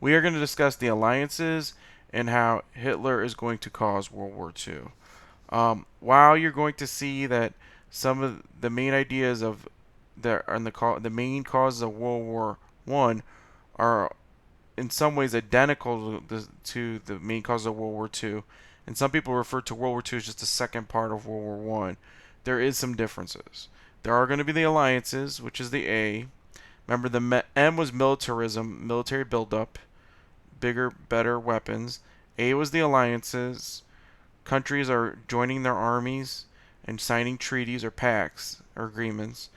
We are going to discuss the alliances and how Hitler is going to cause World War II. While you're going to see that some of the main ideas of the main causes of World War One are in some ways identical to the main causes of World War Two, and some people refer to World War Two as just the second part of World War One. There is some differences. There are going to be the alliances, which is the A. Remember, the M was militarism, military buildup, bigger, better weapons. A was the alliances. Countries are joining their armies and signing treaties or pacts or agreements.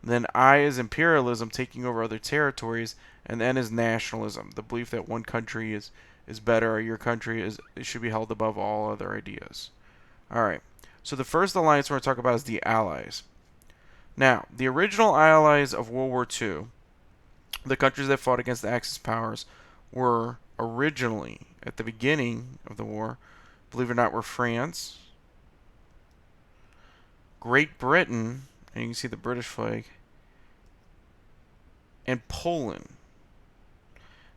Then I is imperialism, taking over other territories, and N is nationalism, the belief that one country is better or your country it should be held above all other ideas. All right. So the first alliance we're going to talk about is the Allies. Now, the original allies of World War II, the countries that fought against the Axis powers, were originally, at the beginning of the war, believe it or not, were France, Great Britain, and you can see the British flag, and Poland.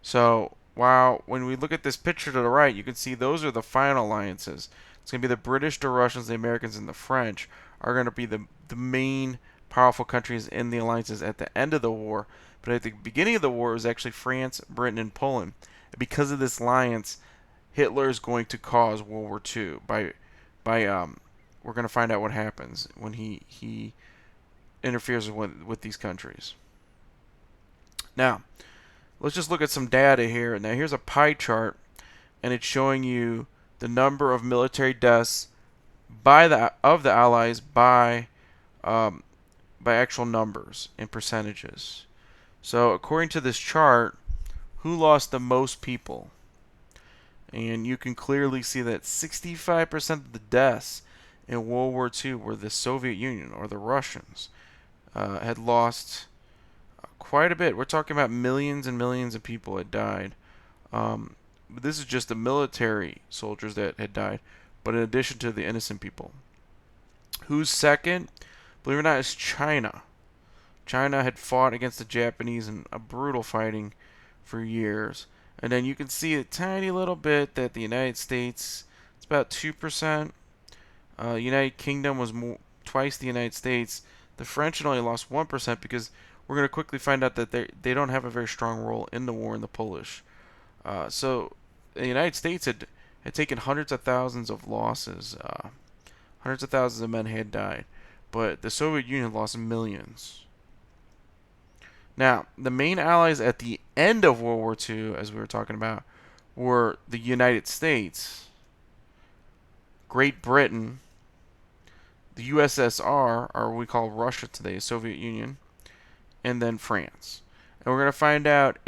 So, when we look at this picture to the right, you can see those are the final alliances. It's going to be the British, the Russians, the Americans, and the French are going to be the main powerful countries in the alliances at the end of the war. But at the beginning of the war, it was actually France, Britain, and Poland. And because of this alliance, Hitler is going to cause World War II by we're going to find out what happens when he interferes with these countries. Now, let's just look at some data here. Now, here's a pie chart, and it's showing you the number of military deaths of the Allies by actual numbers and percentages. So, according to this chart, who lost the most people? And you can clearly see that 65% of the deaths in World War II were the Soviet Union or the Russians. Had lost quite a bit. We're talking about millions and millions of people had died. But this is just the military soldiers that had died, but in addition to the innocent people. Who's second? Believe it or not, is China. China had fought against the Japanese in a brutal fighting for years. And then you can see a tiny little bit that the United States, it's about 2%. United Kingdom was twice the United States. The French had only lost 1% because we're going to quickly find out that they don't have a very strong role in the war in the Polish. So the United States had taken hundreds of thousands of losses. Hundreds of thousands of men had died. But the Soviet Union lost millions. Now, the main allies at the end of World War II, as we were talking about, were the United States, Great Britain, the USSR, or what we call Russia today, Soviet Union, and then France. And we're going to find out,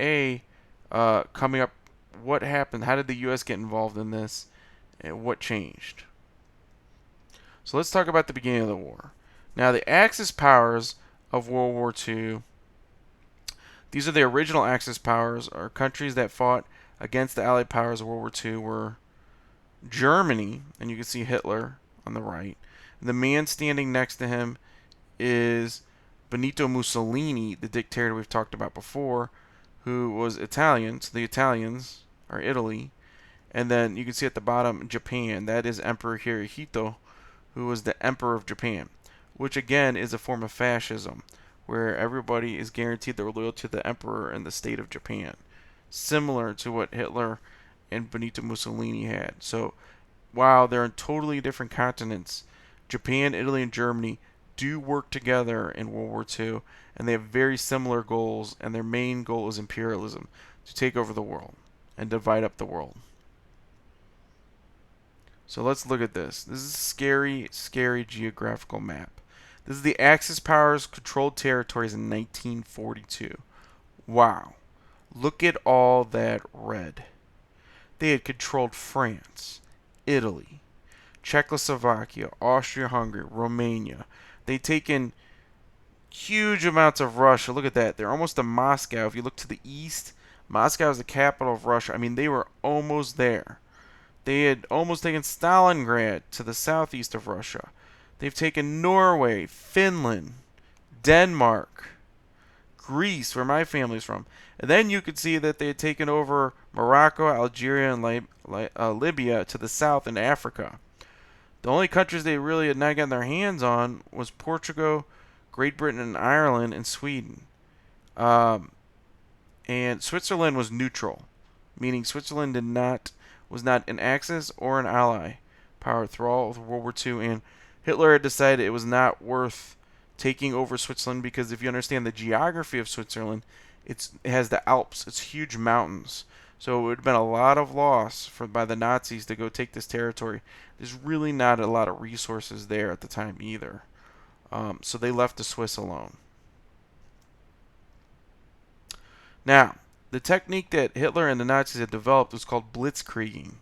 coming up, what happened, how did the U.S. get involved in this, and what changed. So let's talk about the beginning of the war. Now, the Axis powers of World War II, these are the original Axis powers, or countries that fought against the Allied powers of World War II, were Germany, and you can see Hitler on the right. The man standing next to him is Benito Mussolini, the dictator we've talked about before, who was Italian. So the Italians are Italy. And then you can see at the bottom Japan. That is Emperor Hirohito, who was the Emperor of Japan, which again is a form of fascism, where everybody is guaranteed their loyalty to the Emperor and the state of Japan, similar to what Hitler and Benito Mussolini had. So while they're in totally different continents, Japan, Italy, and Germany do work together in World War II, and they have very similar goals, and their main goal is imperialism, to take over the world and divide up the world. So let's look at this. This is a scary, scary geographical map. This is the Axis powers controlled territories in 1942. Wow. Look at all that red. They had controlled France, Italy, Czechoslovakia, Austria-Hungary, Romania. They'd taken huge amounts of Russia. Look at that. They're almost to Moscow. If you look to the east, Moscow is the capital of Russia. I mean, they were almost there. They had almost taken Stalingrad to the southeast of Russia. They've taken Norway, Finland, Denmark, Greece, where my family's from. And then you could see that they had taken over Morocco, Algeria, and Libya to the south and Africa. The only countries they really had not gotten their hands on was Portugal, Great Britain, and Ireland, and Sweden. Um, and Switzerland was neutral, meaning Switzerland was not an Axis or an ally power through all of World War II, and Hitler had decided it was not worth taking over Switzerland because if you understand the geography of Switzerland, it has the Alps, it's huge mountains. So it would have been a lot of loss by the Nazis to go take this territory. There's really not a lot of resources there at the time either. So they left the Swiss alone. Now, the technique that Hitler and the Nazis had developed was called Blitzkrieging.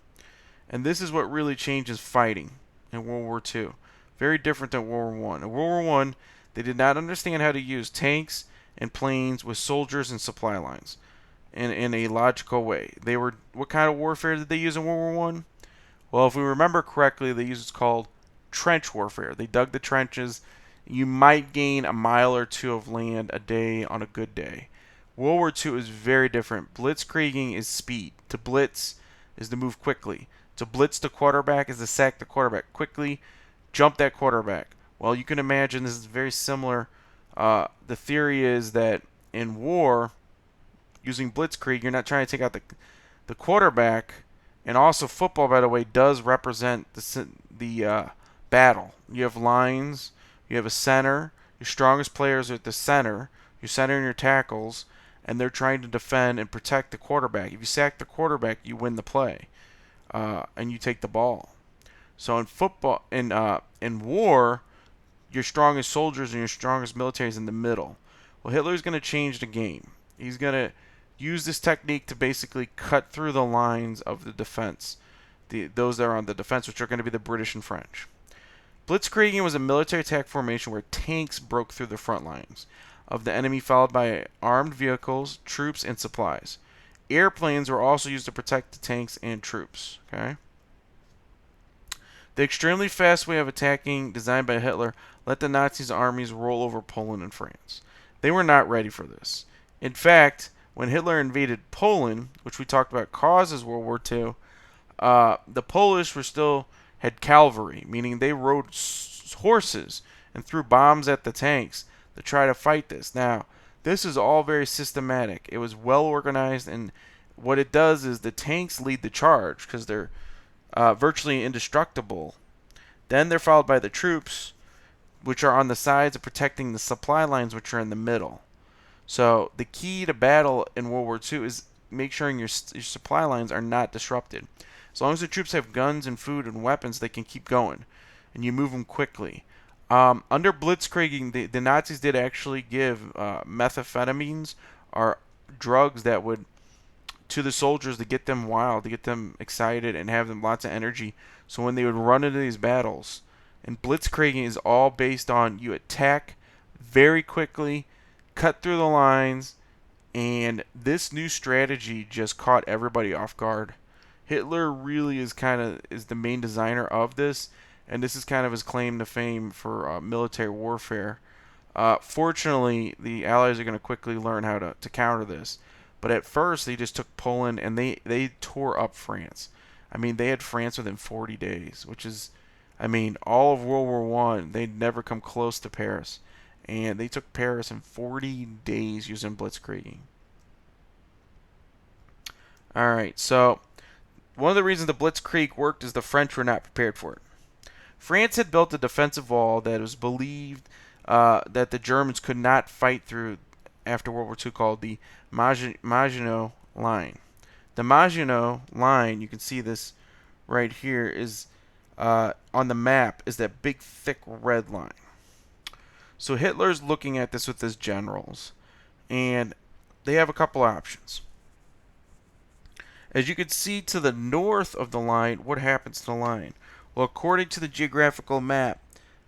And this is what really changes fighting in World War II. Very different than World War I. In World War I, they did not understand how to use tanks and planes with soldiers and supply lines in a logical way. What kind of warfare did they use in World War I? Well, if we remember correctly, they used what's called trench warfare. They dug the trenches. You might gain a mile or two of land a day on a good day. World War II is very different. Blitzkrieging is speed. To blitz is to move quickly. To blitz the quarterback is to sack the quarterback quickly, jump that quarterback. Well, you can imagine this is very similar. The theory is that in war, using Blitzkrieg, you're not trying to take out the quarterback. And also football, by the way, does represent the battle. You have lines. You have a center. Your strongest players are at the center. Your center and your tackles. And they're trying to defend and protect the quarterback. If you sack the quarterback, you win the play. And you take the ball. So in football, in war, your strongest soldiers and your strongest military is in the middle. Well, Hitler's going to change the game. He's going to use this technique to basically cut through the lines of the defense, those that are on the defense, which are going to be the British and French. Blitzkrieging was a military attack formation where tanks broke through the front lines of the enemy, followed by armed vehicles, troops, and supplies. Airplanes were also used to protect the tanks and troops. Okay. The extremely fast way of attacking, designed by Hitler, let the Nazis' armies roll over Poland and France. They were not ready for this. In fact, when Hitler invaded Poland, which we talked about causes World War II, the Polish had cavalry, meaning they rode horses and threw bombs at the tanks to try to fight this. Now, this is all very systematic. It was well organized, and what it does is the tanks lead the charge because they're virtually indestructible. Then they're followed by the troops, which are on the sides of protecting the supply lines, which are in the middle. So the key to battle in World War II is make sure your supply lines are not disrupted. As long as the troops have guns and food and weapons, they can keep going, and you move them quickly. Under Blitzkrieging, the Nazis did actually give methamphetamines, or drugs that would, to the soldiers to get them wild, to get them excited, and have them lots of energy. So when they would run into these battles, and Blitzkrieging is all based on you attack very quickly, cut through the lines, and this new strategy just caught everybody off guard. Hitler really is the main designer of this, and this is kind of his claim to fame for military warfare. Fortunately, the Allies are going to quickly learn how to counter this. But at first, they just took Poland and they tore up France. I mean, they had France within 40 days, which is, I mean, all of World War I, they'd never come close to Paris. And they took Paris in 40 days using Blitzkrieging. Alright, so one of the reasons the Blitzkrieg worked is the French were not prepared for it. France had built a defensive wall that was believed that the Germans could not fight through after World War II, called the Maginot Line. The Maginot Line, you can see this right here, is on the map, is that big, thick red line. So Hitler's looking at this with his generals, and they have a couple options. As you can see to the north of the line, what happens to the line? Well, according to the geographical map,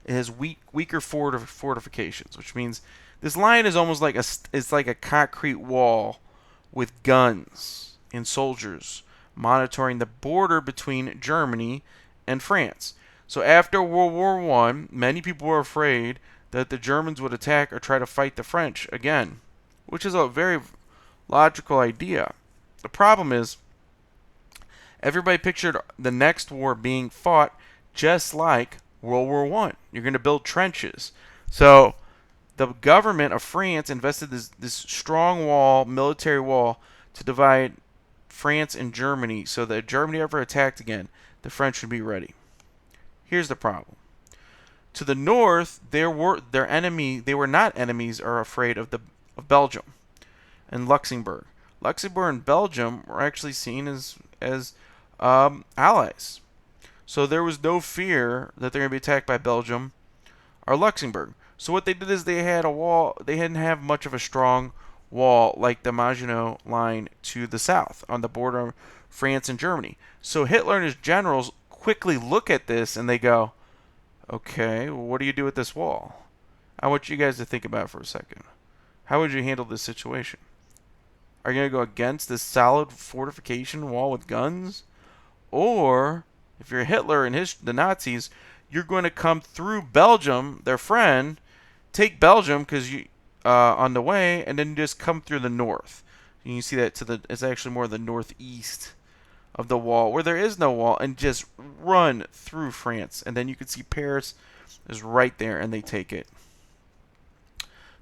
it has weaker fortifications, which means this line is almost like a concrete wall with guns and soldiers monitoring the border between Germany and France. So after World War I, many people were afraid that the Germans would attack or try to fight the French again. which is a very logical idea. The problem is, everybody pictured the next war being fought just like World War One. You're going to build trenches. So the government of France invested this strong wall, military wall, to divide France and Germany, so that if Germany ever attacked again, the French would be ready. Here's the problem. To the north, they were not enemies or afraid of Belgium and Luxembourg. Luxembourg and Belgium were actually seen as allies. So there was no fear that they're going to be attacked by Belgium or Luxembourg. So what they did is they had a wall. They didn't have much of a strong wall like the Maginot Line to the south on the border of France and Germany. So Hitler and his generals quickly look at this and they go, okay, well, what do you do with this wall? I want you guys to think about it for a second. How would you handle this situation? Are you going to go against this solid fortification wall with guns? Or, if you're Hitler and the Nazis, you're going to come through Belgium, their friend, take Belgium because you on the way, and then just come through the north. And you see that it's actually more the northeast of the wall, where there is no wall, and just run through France. And then you can see Paris is right there, and they take it.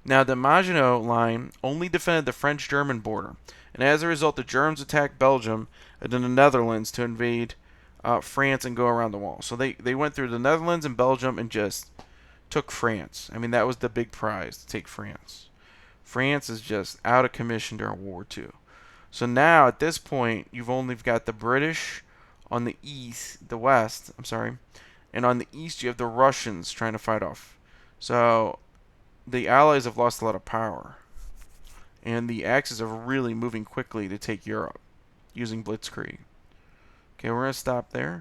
Now, the Maginot Line only defended the French-German border, and as a result, the Germans attacked Belgium and then the Netherlands to invade France and go around the wall. So they went through the Netherlands and Belgium and just took France. I mean, that was the big prize, to take France. France is just out of commission during World War II. So now, at this point, you've only got the British on the west, and on the east you have the Russians trying to fight off. So the Allies have lost a lot of power, and the Axis are really moving quickly to take Europe using Blitzkrieg. Okay, we're going to stop there.